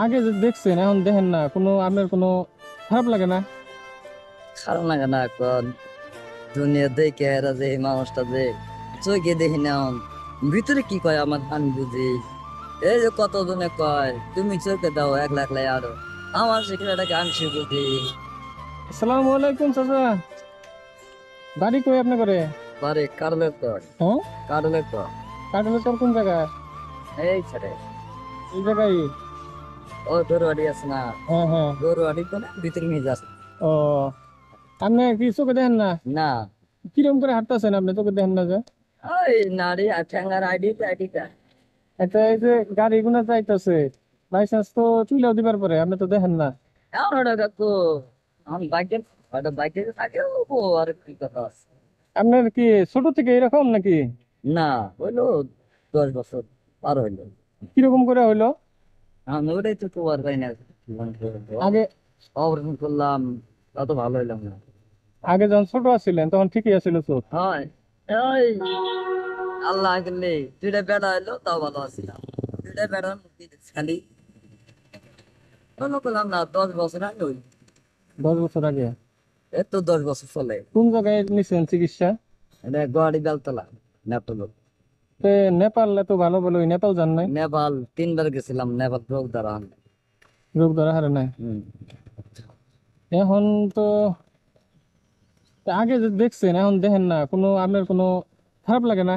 আগে যে দেখছেন এখন দেখেন না, কোনো আপনার কোনো খারাপ লাগে না? খারাপ লাগে না এখন দুনিয়া দেখে এরা যে এই মানুষটা যে চোখে দেখি না এখন ভিতরে কি কয় আমার আমি বুঝি। এই যে কতজনে কয় তুমি চোখে দাও একলা একলাই আরো আমার সেখানে আমি সে বুঝি। আসসালামু আলাইকুম চাচা। বাড়ি কই আপনি করে? বারে কারলের তো হ্যাঁ, কারলের তো কাটলে তোর কোন জায়গায়? এই ছেড়ে এই জায়গায়? ও গরুয়াড়ি আছে না, হ্যাঁ হ্যাঁ। গরুয়াড়ি তো না ভিতরে নিয়ে যাচ্ছে। ও, আপনি কি চোখে দেখেন না? না কিরকম করে হাঁটতেছেন আপনি, চোখে দেখেন না যে? ওই নারী ঠ্যাঙ্গার আইডিটা একটা এই যে গাড়ি গুনা যাইতেছে, লাইসেন্স তো চুলেও দিবার পরে আপনি তো দেখেন না। এমন ওটা তো আমার বাইকে ওটা বাইকে থাকে ও আর কি কথা আছে। আপনার কি ছোট থেকে এরকম নাকি? না হইলো 10 বছর পার হইলো। কিরকম করে হইলো? আমি ওটাই তো তোমার পাই না আগে অপারেশন করলাম, তত ভালো হইলাম না। আগে যখন ছোট ছিলেন তখন ঠিকই আছিল চোখ। হয় ওই আল্লাহ গেলে দুইটা বেড়া হইলো তাও ভালো আছিলাম। দুইটা বেড়ার মুক্তি দিচ্ছে খালি মনে করলাম না 10 বছর আগে হইল। 10 বছর আগে? এ তো 10 বছর চলে। কোন জায়গায় নিছেন চিকিৎসা? এটা গুয়াহাটি বেলতলা নেপাল। তে নেপাল এত ভালো বলে ওই নেপাল যান নাই? নেপাল 3 বার গেছিলাম, নেপাল রোগ দ্বারা। রোগ ধরা হারে নাই? হম। এখন তো, তা আগে যে দেখছেন এখন দেখেন না, কোনো আপনার কোনো খারাপ লাগে না?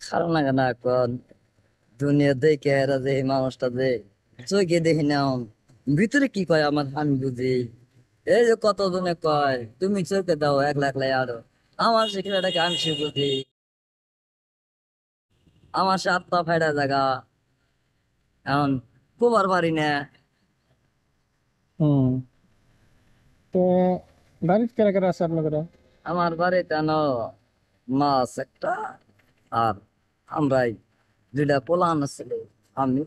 খারাপ লাগে না এখন দুনিয়া দেখে এরা যে এই মানুষটা যে চোখে দেখি না এখন ভিতরে কি কয় আমার আমি বুঝি। এই যে কতজনে কয় তুমি চোখে দাও একলা একলাই আরো আমার সেখানে আমি সে বুঝি। আমার সে আত্মা ফায়দা জায়গা এখন কোবার পারি না। হুম। তো বাড়িতে কেরা কেরা আছে আপনাদের? আমার বাড়িতে মাছ একটা আর আমরাই দুইটা পোলান আছে, আমি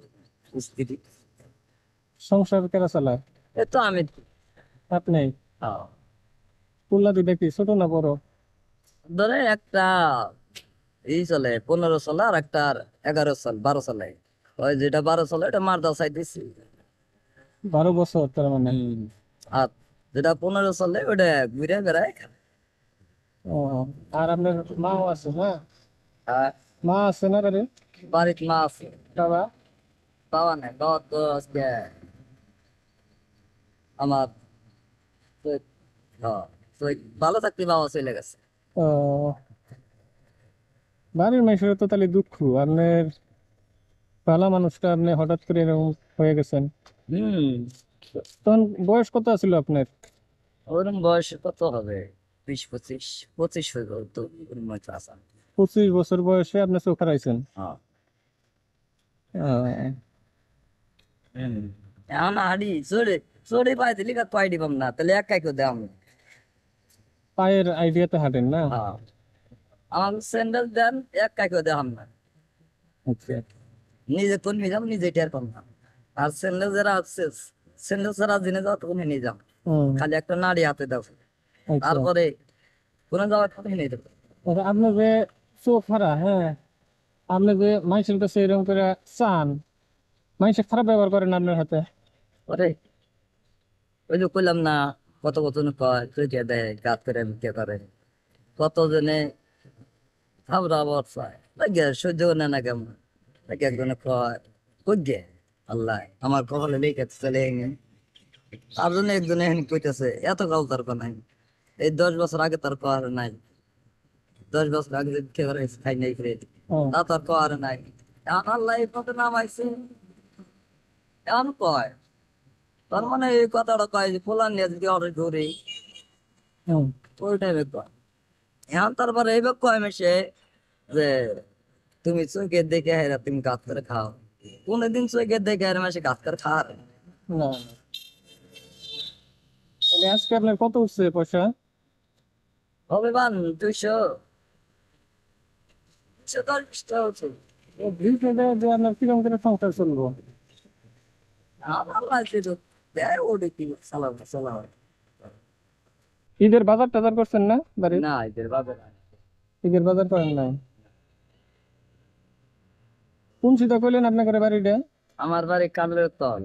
স্ত্রী। সংসার কেরা চালায়? এ তো আমি আপনি? আহ, পুল্লা দুইটা কি ছোট না বড়? ধরে একটা এই চলে 15 চলে আর একটা 11 চলে 12 চলে। ওই যেটা 12 চলে এটা মারদা চাই দিছি। 12 বছর তার মানে? আর যেটা 15 চলে ওটা ঘুরে বেড়ায় খায়। ও, আর আপনার মাও আছে না? আর মা আছে না বাড়ি? বাড়িতে মা আছে, বাবা? বাবা নাই, বাবা তো আজকে আমার তো হ্যাঁ, তো ভালো থাকতে বাবা চলে গেছে। ও, বাড়ির মানুষের তো তাহলে দুঃখ আপনার, ভালো মানুষটা আপনি হঠাৎ করে এরকম হয়ে গেছেন। হম। তখন বয়স কত ছিল আপনার? ওরম বয়স কত হবে, 20 25, 25 হইব তো ওরম হয়তো আসা। 25 বছর বয়সে আপনি চোখ হারাইছেন? হ্যাঁ। আহ, হম। এখন হাড়ি চড়ে চড়ে পাই দিলি পাই দিবাম না তাহলে একাই করে দেয় আমি। পায়ের আইডিয়াতে হাঁটেন না? হ্যাঁ। আমার স্যান্ডেল দেন একাই করে দেওয়াম না, আচ্ছা। নিজে কোন নিয়ে যাম নিজে টের পাম না। আর স্যান্ডেল যারা আছে স্যান্ডেল ছাড়া জিনে যাও তখন নিয়ে যাম, হুম। খালি একটা নাড়ি হাতে দাও আচ্ছা। তারপরে কোনো যাওয়ার তখন নিয়ে দেবো। আচ্ছা, আপনি যে চোখ হারা, হ্যাঁ, আপনি যে মানুষের কাছে এরকম করে চান, মানুষের খারাপ ব্যবহার করেন আপনার হাতে? পরে ওই যে কইলাম না কত কত কয় তুই কে দেয় গাত করে কে করে কতজনে খাবরা বর্ষায় লাগে সহ্য করে না কেমন লাগে একজনে কয় কই আল্লাহ আমার কপালে লেগে চলে আর জন্য একজনে এখন কইতেছে এত কাল তর্ক নাই। এই 10 বছর আগে তর্ক আর নাই, 10 বছর আগে যদি খেয়ে খাই নাই করে ও, তা তর্ক আর নাই। এখন আল্লাহ এই পথে নামাইছে এমন কয়, তার মানে এই কথাটা কয় যে পোলা নিয়ে যদি অর্ডার করি হুম। ওই টাইমে কয়। এখন তারপরে এইবার কয় মেশে যে তুমি চোখে দেখে হেরা তুমি কাজ করে খাও, কোনদিন চোখে দেখে হেরা মাসে কাজ করে খাওয়ার না না। তাহলে আজকে আপনার কত উঠছে পয়সা? হবে বান 200 210 হচ্ছে। ও, ভিউটা দেওয়া দিয়ে আপনার কিরকম করে সংসার চলবো? আল্লাহ তো দেয় ওটা কি সালাম সালাম। ঈদের বাজার টাজার করছেন না বাড়ির? না এদের বাবা না। ঈদের বাজার করেন নাই? কোন সিধা করলেন আপনার করে বাড়িটা? আমার বাড়ি কালের তল,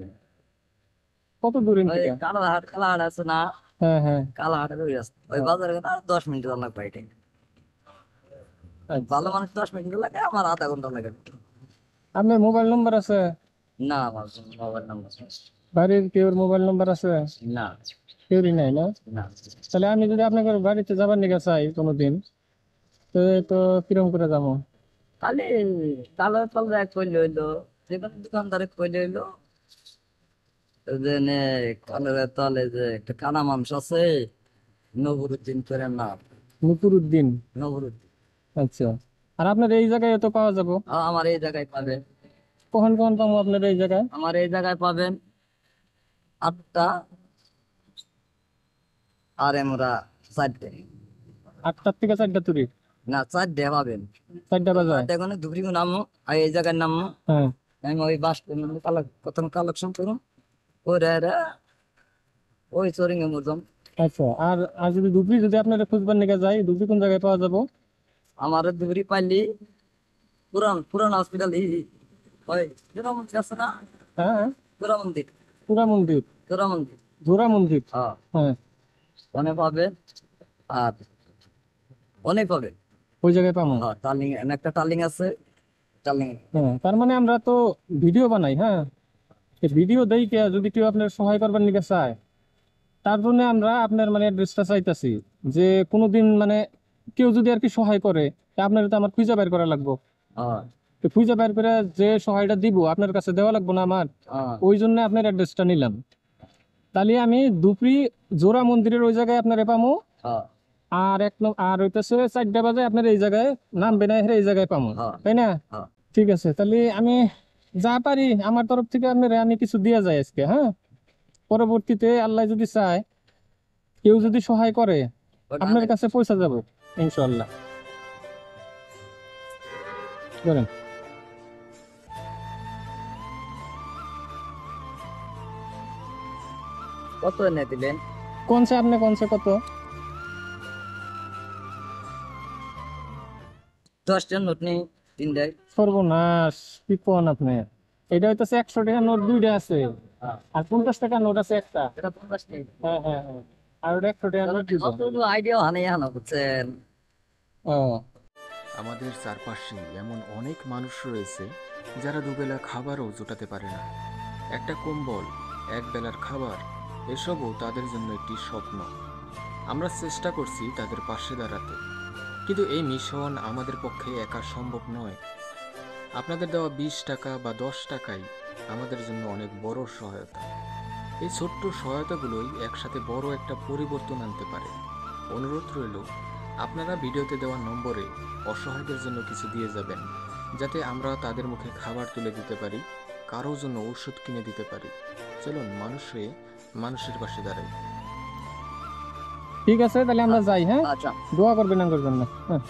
কত দূর ওই থেকে? কালাহাট আছে না, হ্যাঁ হ্যাঁ। কালাহাটের ওই রাস্তা, ওই বাজারে গেলে আর 10 মিনিট লাগবে বাইরে। আচ্ছা। ভালো মানুষ 10 মিনিট লাগে, আমার আধা ঘন্টা লাগে। আপনার মোবাইল নম্বর আছে? না, আমার মোবাইল নাম্বার বাড়ির কেউর মোবাইল নম্বর আছে? না। কেউরই নাই না? না, তাহলে আমি যদি আপনাকে বাড়িতে যাবার নিকে চাই কোনোদিন, তো তো কিরকম করে যাবো? খালি কালার পাল্লা এক কইলে হইলো, যে কোনো দোকানদারে কইলে হইলো, ওই যে কালারের তলে যে একটা কানা মানুষ আছে, নবরুদ্দিন করে নাম, নুপুর উদ্দিন। নবরুদ্দিন। আচ্ছা। আর আপনার এই জায়গায় তো পাওয়া যাবো? আমার এই জায়গায় পাবেন, কখন কখন পাবো আপনার এই জায়গায়? আমার এই জায়গায় পাবেন 8টা, আর আমরা 4টে। 8টার থেকে 4টা তুরি? না, 4টে পাবেন। 4টা বাজায়? 4টে কোনো ধুবড়ি নামো, আর এই জায়গায় নামো, হ্যাঁ। আমি ওই বাস প্রথম কালেকশন করুন, করে এরা ওই চরিং এ মরতাম। আচ্ছা। আর আর যদি দুপুরি যদি আপনারা খুঁজবার নিকে যাই, দুপুরি কোন জায়গায় পাওয়া যাবো? আমার ধুবড়ি পাইলি পুরান পুরান হসপিটাল, ওই জোড়া মন্দির আছে না, হ্যাঁ হ্যাঁ। জোড়া মন্দির, পুরা মন্দির? জোড়া মন্দির। জোড়া মন্দির? হ্যাঁ, হ্যাঁ। অনেক পাবে, আর অনেক পাবে। ওই জায়গায় পাবো? হ্যাঁ, টার্লিং, একটা টার্লিং আছে, টার্লিং। হ্যাঁ, তার মানে আমরা তো ভিডিও বানাই, হ্যাঁ, এই ভিডিও দেই কে যদি কেউ আপনার সহায় করবার নিকে চায়, তার জন্য আমরা আপনার মানে অ্যাড্রেসটা চাইতাছি, যে কোনোদিন মানে কেউ যদি আর কি সহায় করে, তা আপনার তো আমার খুঁজে বের করা লাগবো। হ্যাঁ, তো খুঁজে বের করে যে সহায়টা দিব আপনার কাছে দেওয়া লাগবো না আমার? হ্যাঁ, ওই জন্য আপনার অ্যাড্রেসটা নিলাম। তাহলে আমি দুপুরি জোড়া মন্দিরের ওই জায়গায় আপনার পামো, হ্যাঁ, আর আর হইতেছে 4টা বাজে আপনার এই জায়গায় নামবে না, এই জায়গায় পামো, হ্যাঁ, তাই না? হ্যাঁ। ঠিক আছে, তাহলে আমি যা পারি আমার তরফ থেকে আপনার আমি কিছু দিয়া যায় আজকে, হ্যাঁ। পরবর্তীতে আল্লাহ যদি চায়, কেউ যদি সহায় করে, ওটা আপনার কাছে পৌঁছা যাবো ইনশাল্লাহ। ধরেন। কত এনে দিলেন? কোনছে আপনি কোনছে কত? 10টা নোট নেই, 3টায়। সর্বনাশ, কি কোন আপনি? এটা হইতেছে 100 টাকা নোট 2টা আছে, হ্যাঁ, আর 50 টাকা নোট আছে একটা। এটা 50 নেই। হ্যাঁ হ্যাঁ হ্যাঁ। আর ওটা 100 টাকা নোট দিব। অত আইডিয়া হানাই হানা বুঝছেন। ও। আমাদের চারপাশে এমন অনেক মানুষ রয়েছে যারা দুবেলা খাবারও জোটাতে পারে না। একটা কম্বল, এক বেলার খাবার, এসবও তাদের জন্য একটি স্বপ্ন। আমরা চেষ্টা করছি তাদের পাশে দাঁড়াতে, কিন্তু এই মিশন আমাদের পক্ষে একা সম্ভব নয়। আপনাদের দেওয়া 20 টাকা বা 10 টাকাই আমাদের জন্য অনেক বড় সহায়তা। এই ছোট্ট সহায়তাগুলোই একসাথে বড় একটা পরিবর্তন আনতে পারে। অনুরোধ রইল, আপনারা ভিডিওতে দেওয়া নম্বরে অসহায়দের জন্য কিছু দিয়ে যাবেন, যাতে আমরা তাদের মুখে খাবার তুলে দিতে পারি, কারো জন্য ঔষধ কিনে দিতে পারি। চলুন মানুষ হয়ে মানুষের পাশে দাঁড়াই। ঠিক আছে, তাহলে আমরা যাই, হ্যাঁ। আচ্ছা। দোয়া করবেন আমার জন্য, হ্যাঁ।